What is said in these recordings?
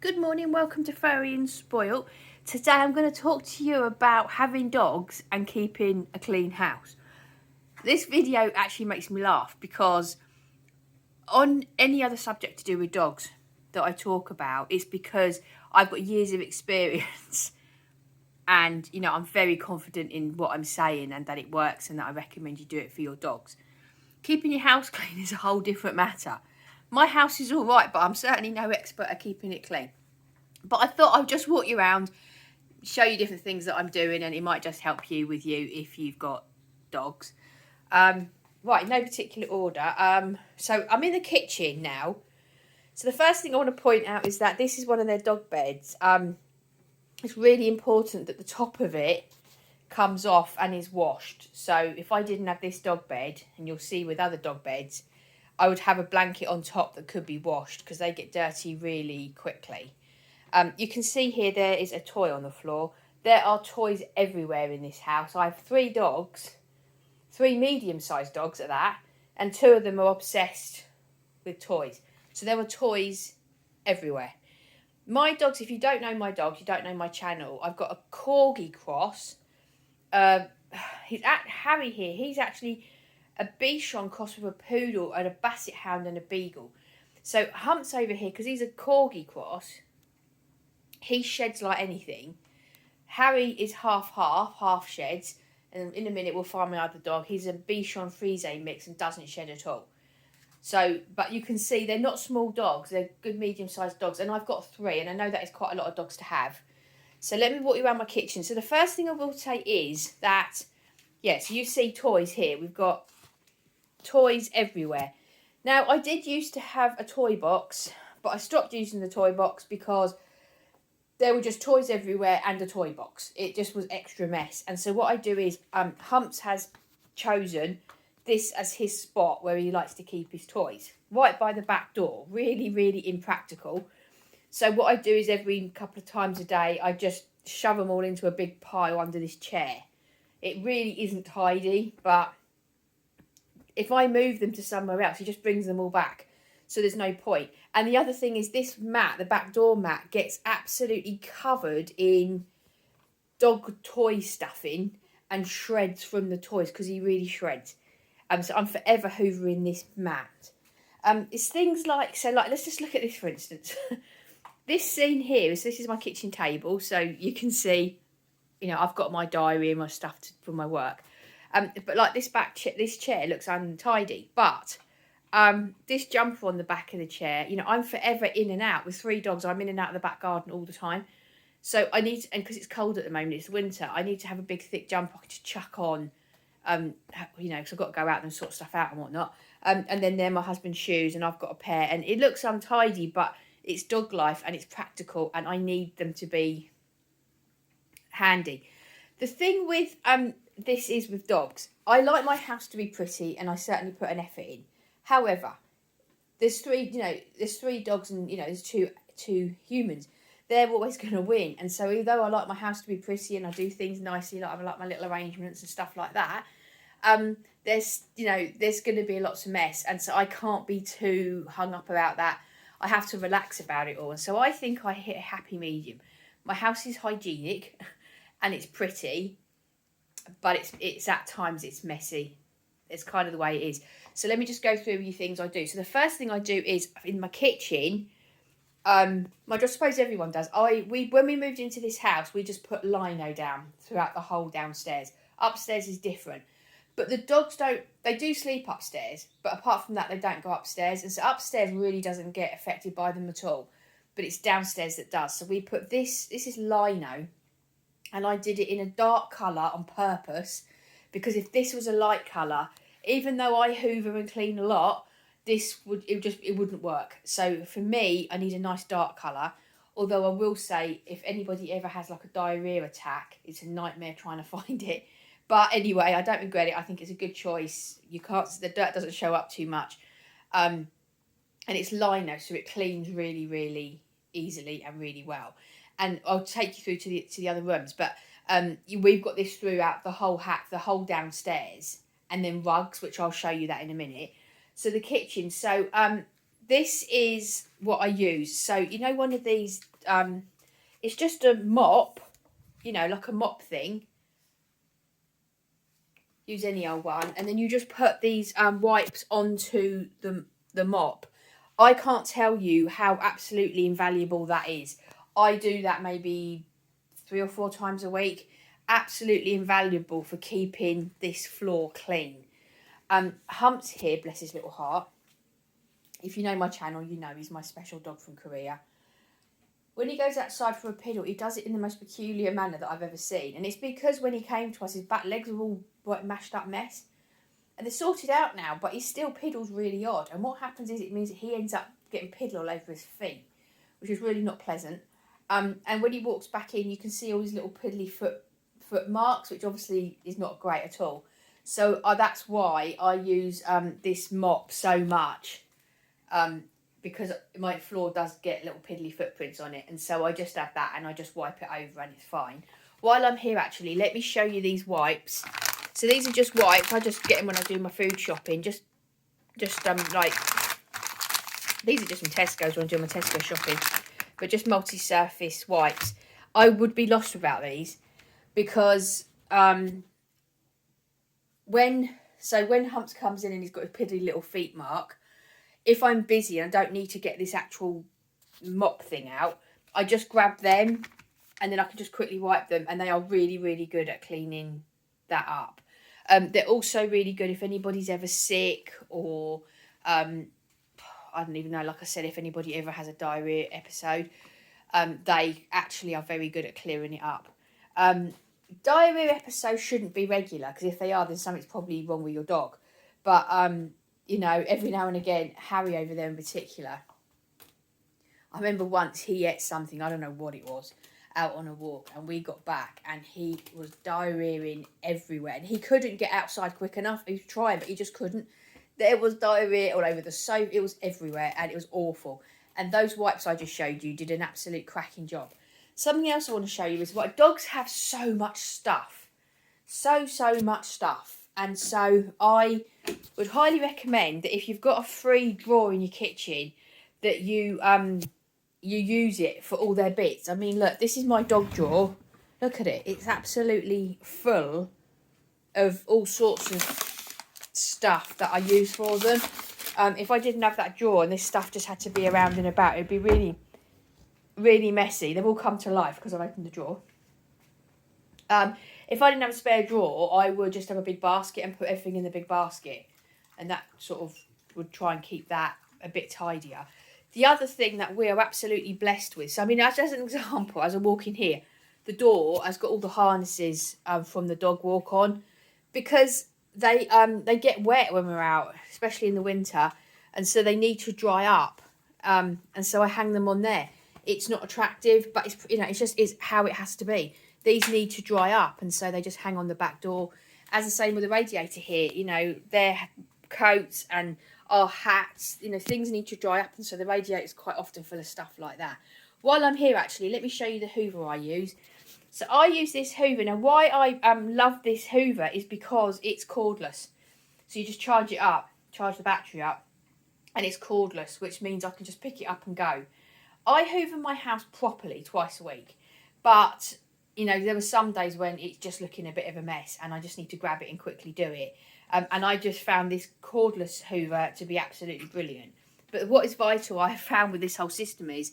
Good morning, welcome to Furry and Spoilt. Today I'm going to talk to you about having dogs and keeping a clean house. This video actually makes me laugh because on any other subject to do with dogs that I talk about, it's because I've got years of experience and I'm very confident in what I'm saying and that it works and that I recommend you do it for your dogs. Keeping your house clean is a whole different matter. My house is all right, but I'm certainly no expert at keeping it clean. But I thought I'd just walk you around, show you different things that I'm doing, and it might just help you if you've got dogs. Right, no particular order. So I'm in the kitchen now. So the first thing I want to point out is that this is one of their dog beds. It's really important that the top of it comes off and is washed. So if I didn't have this dog bed, and you'll see with other dog beds, I would have a blanket on top that could be washed because they get dirty really quickly. You can see here there is a toy on the floor. There are toys everywhere in this house. I have 3 dogs, 3 medium-sized dogs at that, and 2 of them are obsessed with toys. So there are toys everywhere. My dogs, if you don't know my dogs, you don't know my channel, I've got a Corgi cross. Harry here, he's actually a Bichon cross with a Poodle and a Basset Hound and a Beagle. So Hump's over here, because he's a Corgi cross, he sheds like anything. Harry is half sheds. And in a minute we'll find my other dog. He's a Bichon Frise mix and doesn't shed at all. So, but you can see they're not small dogs. They're good medium-sized dogs. And I've got 3. And I know that is quite a lot of dogs to have. So let me walk you around my kitchen. So the first thing I will say is that, so you see toys here. We've got toys everywhere. Now, I did used to have a toy box. But I stopped using the toy box because there were just toys everywhere and a toy box. It just was extra mess. And so what I do is, Humps has chosen this as his spot where he likes to keep his toys. Right by the back door. Really, really impractical. So what I do is every couple of times a day, I just shove them all into a big pile under this chair. It really isn't tidy, but if I move them to somewhere else, he just brings them all back. So there's no point. And the other thing is this mat, the back door mat, gets absolutely covered in dog toy stuffing and shreds from the toys because he really shreds. So I'm forever hoovering this mat. It's things like, let's just look at this for instance. This scene here this is my kitchen table. So you can see, I've got my diary and my stuff for my work. But like this this chair looks untidy. But this jumper on the back of the chair, I'm forever in and out with 3 dogs. I'm in and out of the back garden all the time. So I need, and because it's cold at the moment, it's winter, I need to have a big thick jumper to chuck on, because I've got to go out and sort stuff out and whatnot. And then they're my husband's shoes and I've got a pair and it looks untidy, but it's dog life and it's practical and I need them to be handy. The thing with this is with dogs, I like my house to be pretty and I certainly put an effort in. However, there's 3 dogs and, there's two humans. They're always going to win. And so although I like my house to be pretty and I do things nicely, like I like my little arrangements and stuff like that, there's going to be lots of mess. And so I can't be too hung up about that. I have to relax about it all. And so I think I hit a happy medium. My house is hygienic and it's pretty, but it's at times it's messy. It's kind of the way it is. So let me just go through a few things I do. So the first thing I do is in my kitchen, I just suppose everyone does. When we moved into this house, we just put lino down throughout the whole downstairs. Upstairs is different. But the dogs they do sleep upstairs, but apart from that, they don't go upstairs. And so upstairs really doesn't get affected by them at all. But it's downstairs that does. So we put this is lino, and I did it in a dark colour on purpose, because if this was a light colour, even though I hoover and clean a lot, it wouldn't work. So for me, I need a nice dark colour. Although I will say, if anybody ever has like a diarrhea attack, it's a nightmare trying to find it. But anyway, I don't regret it. I think it's a good choice. The dirt doesn't show up too much. And it's lino, so it cleans really, really easily and really well. And I'll take you through to the other rooms. But we've got this throughout the whole downstairs. And then rugs, which I'll show you that in a minute. So the kitchen. So this is what I use. So, you know, one of these, it's just a mop, you know, like a mop thing. Use any old one. And then you just put these wipes onto the mop. I can't tell you how absolutely invaluable that is. I do that maybe 3 or 4 times a week. Absolutely invaluable for keeping this floor clean. Humps here, bless his little heart. If you know my channel, you know he's my special dog from Korea. When he goes outside for a piddle, he does it in the most peculiar manner that I've ever seen. And it's because when he came to us, his back legs were all like mashed up mess. And they're sorted out now, but he still piddles really odd. And what happens is it means that he ends up getting piddle all over his feet, which is really not pleasant. And when he walks back in, you can see all his little piddly foot marks, which obviously is not great at all. So that's why I use this mop so much. Because my floor does get little piddly footprints on it, and so I just have that and I just wipe it over and it's fine. While I'm here, actually, let me show you these wipes. So these are just wipes. I just get them when I do my food shopping. Just like, these are just from Tesco's when I do my Tesco shopping, but just multi-surface wipes. I would be lost without these because when Humps comes in and he's got a piddly little feet mark, if I'm busy and I don't need to get this actual mop thing out, I just grab them and then I can just quickly wipe them, and they are really, really good at cleaning that up. They're also really good if anybody's ever sick or, I don't even know, like I said, if anybody ever has a diarrhea episode, they actually are very good at clearing it up. Diarrhea episodes shouldn't be regular, because if they are, then something's probably wrong with your dog. But, you know, every now and again, Harry over there in particular, I remember once he ate something, I don't know what it was, out on a walk, and we got back and he was diarrheaing everywhere, and he couldn't get outside quick enough. He was trying, but he just couldn't. There was diarrhea all over the sofa, it was everywhere, and it was awful. And those wipes I just showed you did an absolute cracking job. Something else I want to show you is why dogs have so much stuff. So much stuff. And so I would highly recommend that if you've got a free drawer in your kitchen, that you use it for all their bits. I mean, look, this is my dog drawer. Look at it. It's absolutely full of all sorts of stuff that I use for them. If I didn't have that drawer and this stuff just had to be around and about, it'd be really, really messy. They've all come to life because I've opened the drawer. If I didn't have a spare drawer, I would just have a big basket and put everything in the big basket. And that sort of would try and keep that a bit tidier. The other thing that we are absolutely blessed with, so I mean, as an example, as I walk in here, the door has got all the harnesses from the dog walk on, because they get wet when we're out, especially in the winter, and so they need to dry up. And so I hang them on there. It's not attractive, but it's, you know, it's how it has to be. These need to dry up, and so they just hang on the back door. As the same with the radiator here, you know, their coats and our hats, you know, things need to dry up, and so the radiator is quite often full of stuff like that. While I'm here, actually, let me show you the Hoover I use. So I use this Hoover. Now, why I love this Hoover is because it's cordless. So you just charge it up, charge the battery up, and it's cordless, which means I can just pick it up and go. I hoover my house properly twice a week, but, you know, there were some days when it's just looking a bit of a mess and I just need to grab it and quickly do it. And I just found this cordless Hoover to be absolutely brilliant. But what is vital, I have found with this whole system, is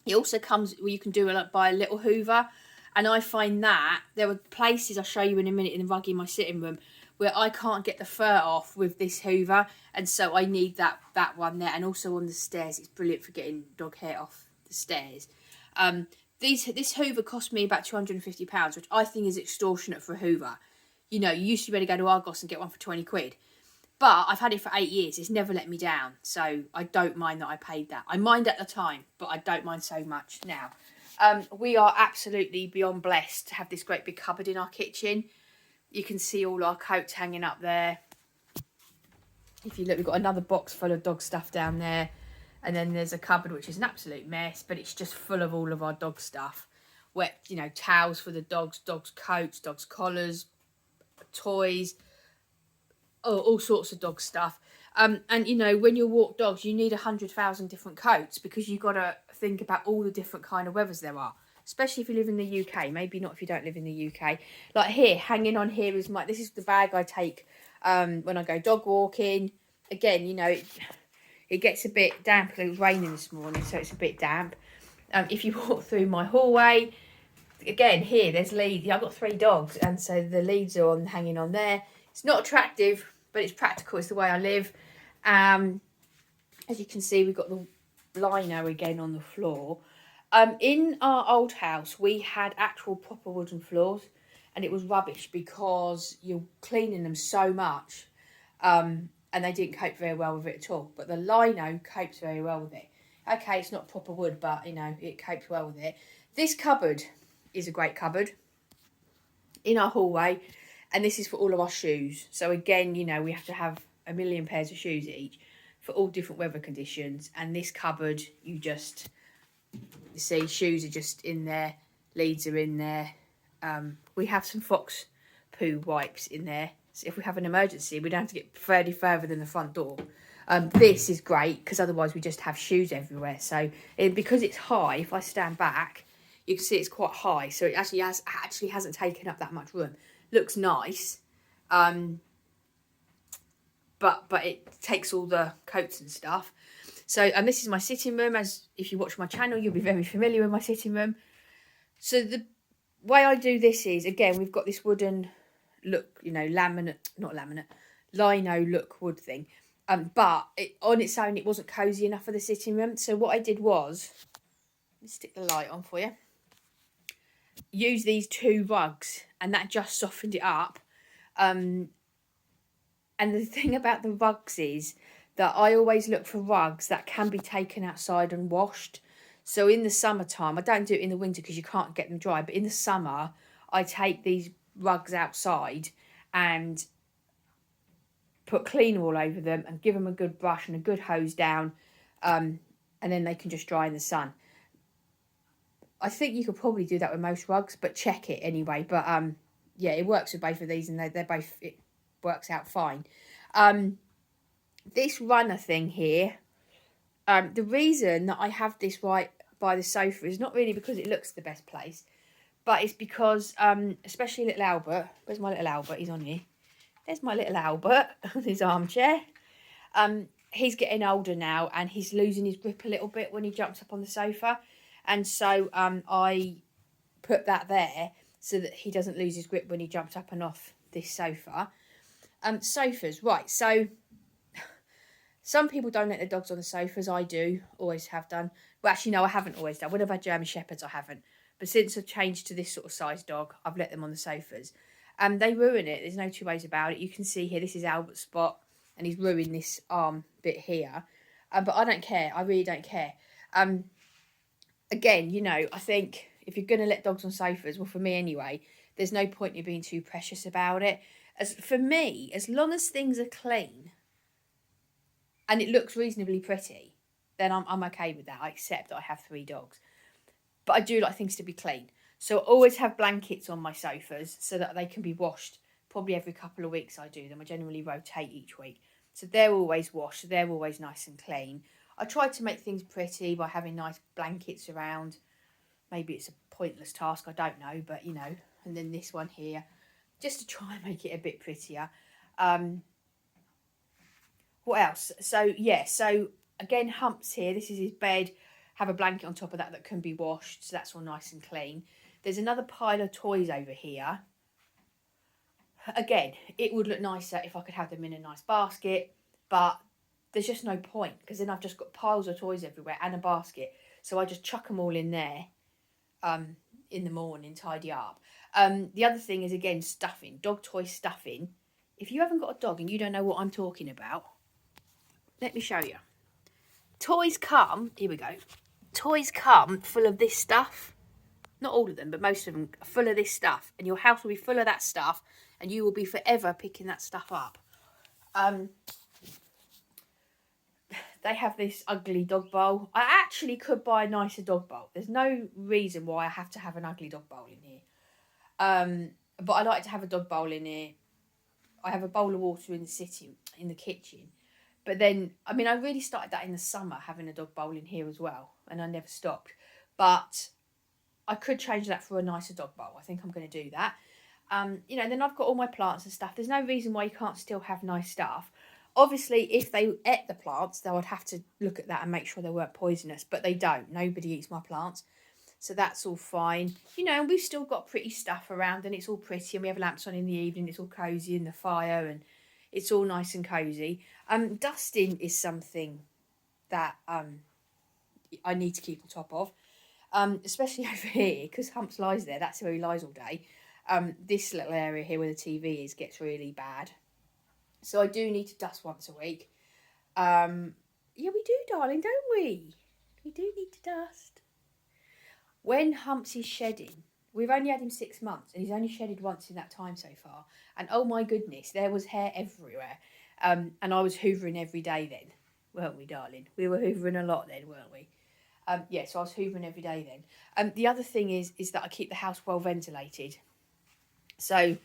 it also comes where you can do it by a little Hoover. And I find that there are places, I'll show you in a minute, in the rug in my sitting room, where I can't get the fur off with this Hoover. And so I need that one there. And also on the stairs, it's brilliant for getting dog hair off the stairs. This Hoover cost me about £250, which I think is extortionate for a Hoover. You know, you used to be able to go to Argos and get one for 20 quid. But I've had it for 8 years. It's never let me down. So I don't mind that I paid that. I mind at the time, but I don't mind so much now. We are absolutely beyond blessed to have this great big cupboard in our kitchen. You can see all our coats hanging up there. If you look, we've got another box full of dog stuff down there. And then there's a cupboard which is an absolute mess, but it's just full of all of our dog stuff. Wet, you know, towels for the dogs, dogs' coats, dogs' collars, toys, all sorts of dog stuff. And you know, when you walk dogs, you need 100,000 different coats because you've got to think about all the different kind of weathers there are. Especially if you live in the UK, maybe not if you don't live in the UK. Like here, hanging on here is this is the bag I take when I go dog walking. Again, you know, it gets a bit damp. It was raining this morning, so it's a bit damp. If you walk through my hallway, again, here, there's leads. I've got 3 dogs, and so the leads are hanging on there. It's not attractive, but it's practical. It's the way I live. As you can see, we've got the lino again on the floor. In our old house, we had actual proper wooden floors, and it was rubbish because you're cleaning them so much, and they didn't cope very well with it at all. But the lino copes very well with it. Okay, it's not proper wood, but, you know, it copes well with it. This cupboard is a great cupboard in our hallway, and this is for all of our shoes. So, again, you know, we have to have a million pairs of shoes each for all different weather conditions. And this cupboard, you see, shoes are just in there, leads are in there. We have some fox poo wipes in there. So if we have an emergency, we don't have to get further than the front door. This is great because otherwise we just have shoes everywhere. So because it's high, if I stand back, you can see it's quite high. So it actually hasn't taken up that much room. Looks nice. But it takes all the coats and stuff. So, and this is my sitting room. As if you watch my channel, you'll be very familiar with my sitting room. So the way I do this is, again, we've got this wooden look, you know, lino look wood thing. But on its own, it wasn't cosy enough for the sitting room. So what I did was, let me stick the light on for you. Use these 2 rugs, and that just softened it up. And the thing about the rugs is that I always look for rugs that can be taken outside and washed. So in the summertime, I don't do it in the winter because you can't get them dry, but in the summer, I take these rugs outside and put cleaner all over them and give them a good brush and a good hose down, and then they can just dry in the sun. I think you could probably do that with most rugs, but check it anyway. But yeah, it works with both of these, and they're both, it works out fine. This runner thing here, the reason that I have this right by the sofa is not really because it looks the best place, but it's because, especially little Albert, where's my little Albert? He's on here. There's my little Albert on his armchair. He's getting older now, and he's losing his grip a little bit when he jumps up on the sofa. And so I put that there so that he doesn't lose his grip when he jumps up and off this sofa. Sofas, right, so some people don't let their dogs on the sofas. I do, always have done. Well, actually, no, I haven't always done. When I've had German Shepherds, I haven't. But since I've changed to this sort of size dog, I've let them on the sofas. They ruin it. There's no 2 ways about it. You can see here, this is Albert's spot, and he's ruined this arm bit here. But I don't care. I really don't care. Again, you know, I think if you're going to let dogs on sofas, well, for me anyway, there's no point in being too precious about it. For me, as long as things are clean and it looks reasonably pretty, then I'm okay with that. I accept that I have 3 dogs. But I do like things to be clean. So I always have blankets on my sofas so that they can be washed. Probably every couple of weeks I do them. I generally rotate each week. So they're always washed. So they're always nice and clean. I try to make things pretty by having nice blankets around. Maybe it's a pointless task, I don't know. But, you know, and then this one here, just to try and make it a bit prettier. What else? So, yeah, so again, Hump's here. This is his bed. Have a blanket on top of that can be washed. So that's all nice and clean. There's another pile of toys over here. Again, it would look nicer if I could have them in a nice basket. But there's just no point because then I've just got piles of toys everywhere and a basket. So I just chuck them all in there in the morning, tidy up. The other thing is, again, stuffing. Dog toy stuffing. If you haven't got a dog and you don't know what I'm talking about, let me show you. Toys come, here we go. Toys come full of this stuff. Not all of them, but most of them are full of this stuff. And your house will be full of that stuff. And you will be forever picking that stuff up. They have this ugly dog bowl. I actually could buy a nicer dog bowl. There's no reason why I have to have an ugly dog bowl in here. But I like to have a dog bowl in here. I have a bowl of water in the kitchen. But then, I mean, I really started that in the summer, having a dog bowl in here as well, and I never stopped. But I could change that for a nicer dog bowl. I think I'm going to do that. You know, then I've got all my plants and stuff. There's no reason why you can't still have nice stuff. Obviously, if they ate the plants, then I'd have to look at that and make sure they weren't poisonous. But they don't. Nobody eats my plants. So that's all fine. You know, and we've still got pretty stuff around, and it's all pretty. And we have lamps on in the evening. It's all cosy in the fire, and it's all nice and cosy. Dusting is something that I need to keep on top of. Especially over here, because Humps lies there. That's where he lies all day. This little area here where the TV is gets really bad. So I do need to dust once a week. Yeah, we do, darling, don't we? We do need to dust. When Humps is shedding, we've only had him 6 months, and he's only shedded once in that time so far. And oh my goodness, there was hair everywhere. And I was hoovering every day then, weren't we, darling? We were hoovering a lot then, weren't we? Yeah, so I was hoovering every day then. The other thing is that I keep the house well ventilated. So,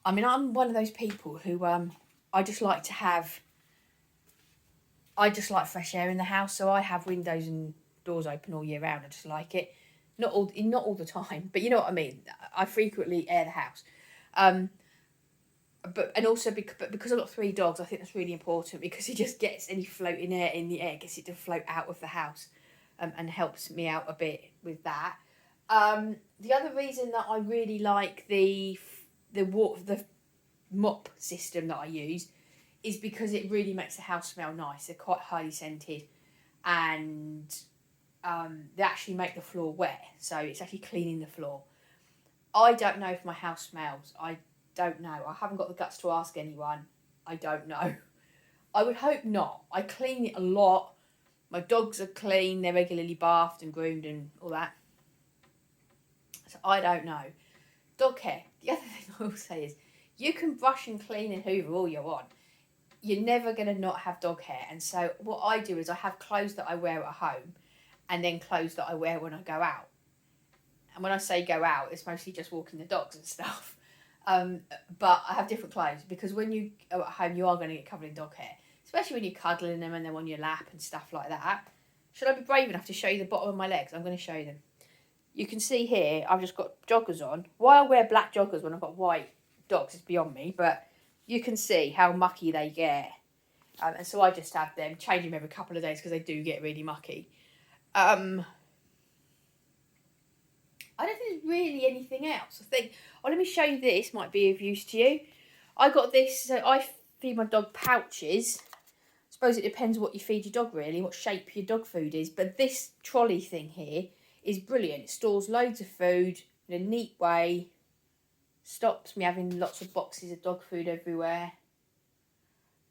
I mean, I'm one of those people who I just like fresh air in the house. So I have windows and doors open all year round. I just like it. Not all the time, but you know what I mean. I frequently air the house. But because I've got 3 dogs, I think that's really important, because it just gets any floating air in the air, gets it to float out of the house. And helps me out a bit with that. The other reason that I really like the mop system that I use is because it really makes the house smell nice. They're quite highly scented, and they actually make the floor wet, so it's actually cleaning the floor. I don't know if my house smells. I don't know. I haven't got the guts to ask anyone. I don't know. I would hope not. I clean it a lot. My dogs are clean, they're regularly bathed and groomed and all that. So I don't know. Dog hair. The other thing I will say is, you can brush and clean and hoover all you want. You're never going to not have dog hair. And so what I do is I have clothes that I wear at home, and then clothes that I wear when I go out. And when I say go out, it's mostly just walking the dogs and stuff. But I have different clothes, because when you are at home, you are going to get covered in dog hair. Especially when you're cuddling them and they're on your lap and stuff like that. Should I be brave enough to show you the bottom of my legs? I'm going to show you them. You can see here, I've just got joggers on. Why I wear black joggers when I've got white dogs is beyond me. But you can see how mucky they get. And so I just have them, change them every couple of days, because they do get really mucky. I don't think there's really anything else. I think, let me show you this, might be of use to you. I got this, so I feed my dog pouches. I suppose it depends what you feed your dog, really, what shape your dog food is. But this trolley thing here is brilliant. It stores loads of food in a neat way. Stops me having lots of boxes of dog food everywhere.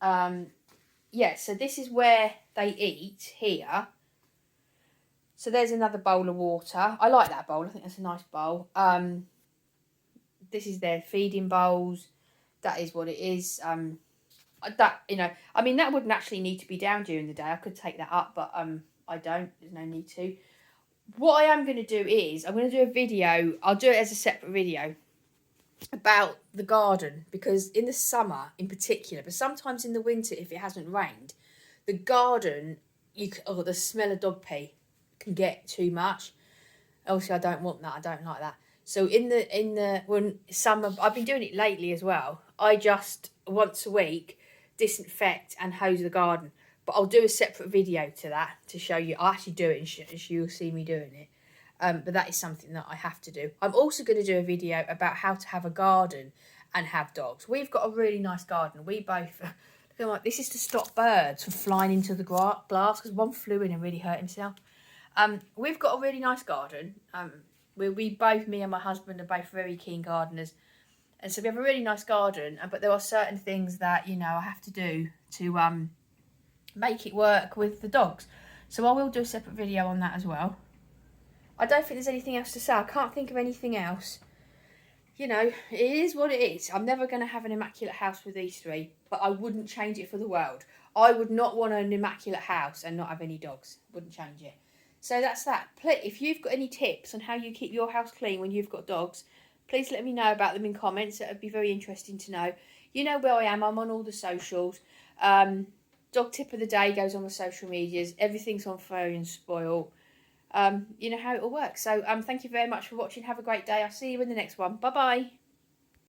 Yeah, so this is where they eat here. So there's another bowl of water. I like that bowl. I think that's a nice bowl. This is their feeding bowls. That is what it is. That, you know, I mean, that wouldn't actually need to be down during the day. I could take that up, but I don't. There's no need to. What I am going to do is, I'm going to do a video. I'll do it as a separate video about the garden, because in the summer in particular, but sometimes in the winter if it hasn't rained, the garden, the smell of dog pee can get too much. Obviously, I don't want that. I don't like that. So when summer, I've been doing it lately as well. I just once a week disinfect and hose the garden. But I'll do a separate video to that to show you. I'll actually do it, and you'll see me doing it. But that is something that I have to do. I'm also going to do a video about how to have a garden and have dogs. We've got a really nice garden. We both, this is to stop birds from flying into the glass, because one flew in and really hurt himself. We've got a really nice garden. We both, me and my husband, are both very keen gardeners. And so we have a really nice garden, but there are certain things that, I have to do to make it work with the dogs. So I will do a separate video on that as well. I don't think there's anything else to say. I can't think of anything else. It is what it is. I'm never going to have an immaculate house with these 3, but I wouldn't change it for the world. I would not want an immaculate house and not have any dogs. Wouldn't change it. So that's that. If you've got any tips on how you keep your house clean when you've got dogs, please let me know about them in comments. It would be very interesting to know. You know where I am. I'm on all the socials. Dog tip of the day goes on the social medias. Everything's on Furry and Spoilt. You know how it will work. So thank you very much for watching. Have a great day. I'll see you in the next one. Bye bye.